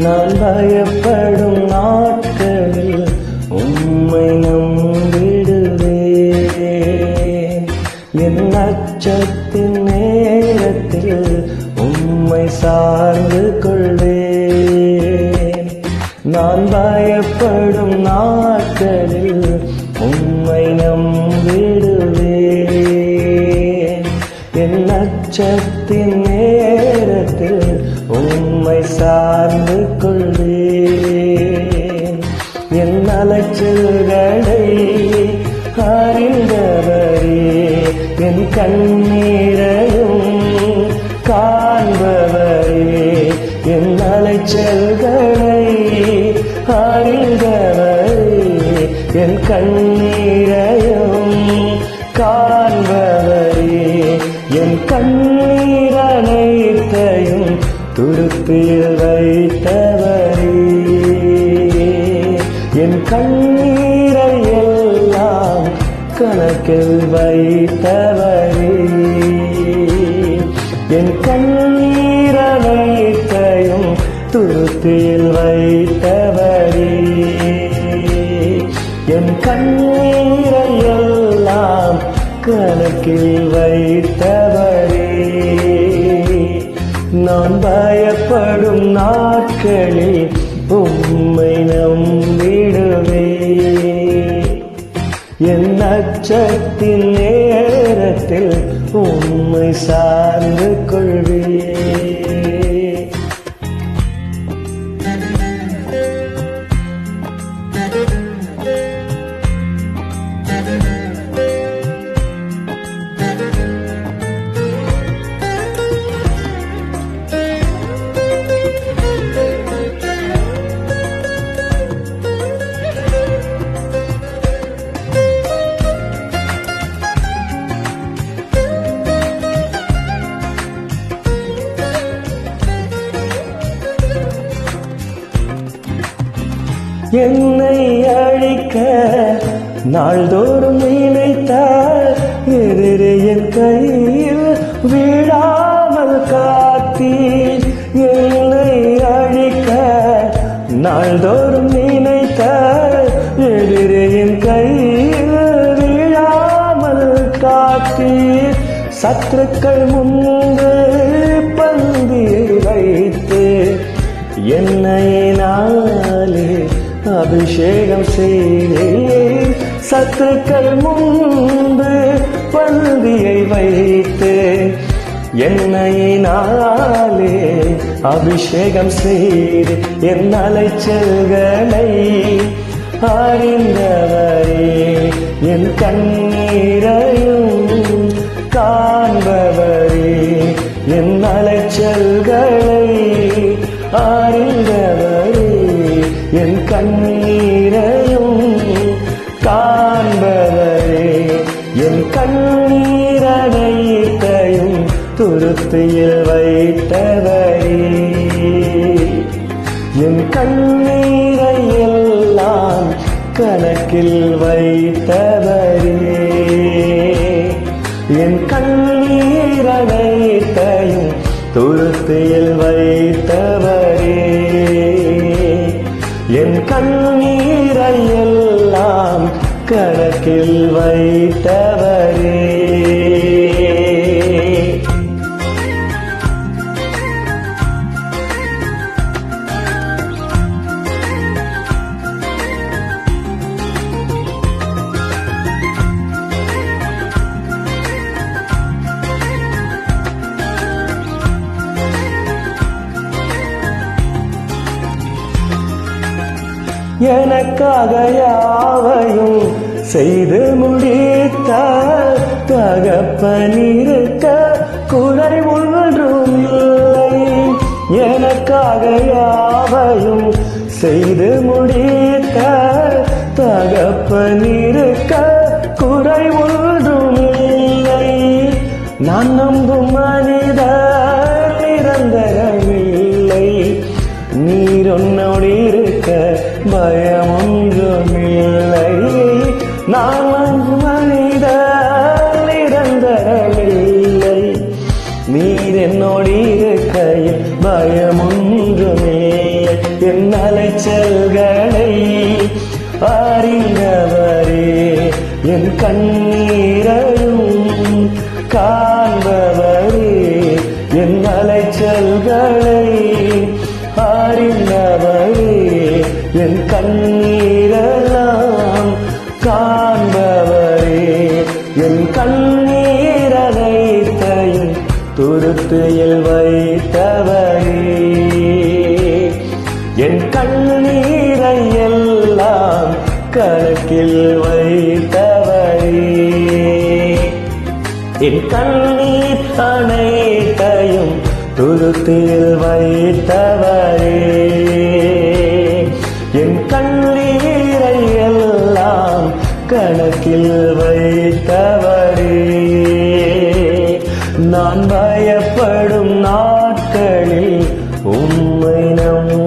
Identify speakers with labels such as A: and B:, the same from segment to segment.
A: நான் பயப்படும் நாட்களில் உம்மை நம்பிடுவேன். என் அச்சத்தின் நேரத்தில் உம்மை சார்ந்து கொள்வேன். நான் பயப்படும் நாட்களில் உம்மை நம்பிடுவேன். என் அச்சத்தின் நேரத்தில் உம்மை சார்ந்து கொள்வேன். என் அலைச்சல்களை அறிந்தவரே, என் கண்ணீரையும் காண்பவரே, என் அலைச்சல்களை அறிந்தவரே, என் கண்ணீரையும் காண்பவரே, என் கண்ணீர் அனைத்தையும் துருப்பில் வைத்தவரே, என் கண்ணீரை எல்லாம் கணக்கில் வைத்தவரே, என் கண்ணீர் அனைத்தையும் துருப்பில் வைத்தவரே, என் கண்ணீரை எல்லாம் கணக்கில் வைத்தவரே. நான் பயப்படும் நாட்களில் உம்மை நம்பிடுவேன். என் அச்சத்தின் நேரத்தில் உம்மை சார்ந்து கொள்வேன். என்னை அழிக்க நாள்தோறும் நினைத்தால் எதிரே என் கையில் விழாமல் காத்தீர். என்னை அழிக்க நாள்தோறும் நினைத்தால் எதிரே என் கையில் விழாமல் காத்தீர். சத்துருக்கள் முன்பு பந்தியை வைத்து என்னையினாலே அபிஷேகம் செய்தேன். சத்துருக்கள் முன்பு பந்தியை வைத்து என்னையினாலே அபிஷேகம் செய்து என் அலைச்சல்களை அறிந்தவரே, என் கண்ணீரையும் காண்பவரே, என் அலைச்சல்களை அறிந்தவரே, என் கண்ணீரையும் காண்பவரே, என் கண்ணீர் அனைத்தையும் துருத்தியில் வைத்தவரே, என் கண்ணீரை எல்லாம் கணக்கில் வைத்தவரே, என் கண்ணீர் அனைத்தையும் துருத்தியில் வைத்தவரே, என் கண்ணீரை எல்லாம் கணக்கில் வைத்தவரே. எனக்காக யாவையும் செய்து முடித்த தகப்பனிருக்க குறை ஒன்றும் இல்லை. எனக்காக யாவையும் செய்து முடித்த தகப்பனிருக்க குறை ஒன்றும் இல்லை. நான் நம்பும் மனிதர் நிரந்தரமில்லை. நீர் உன்னோடு இருக்க பயம் ஒன்றுமில்லை. நான் நம்பும் மனிதர் நிரந்தரமில்லை. நீர் என்னோடு இருக்கையில் பயம் ஒன்றுமில்லை. என் அலைச்சல்களை அறிந்தவரே, என் கண்ணீரெல்லாம் காண்பவரே, என் கண்ணீரனைத்தையும் துருத்தியில் வைத்தவரே, என் கண்ணீரை எல்லாம் கணக்கில் வைத்தவரே, என் கண்ணீர் அனைத்தையும் துருத்தியில் வைத்தவரே, என் கண்ணீரை எல்லாம் கணக்கில் வைத்தவரே. நான் பயப்படும் நாட்களில் உம்மை நம்பிடுவேன்,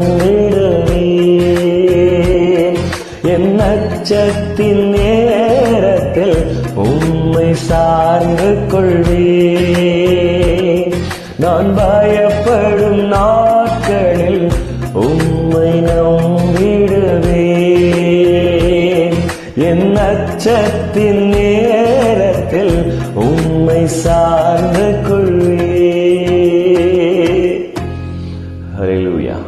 A: என் அச்சத்தின் நேரத்தில் உம்மை சார்ந்து கொள்வேன். நான் பயப்படும் நாட்களில் உம்மை நம்பிடுவேன், என் அச்சத்தின் நேரத்தில் உம்மை சார்ந்து கொள்வேன். ஹல்லேலூயா.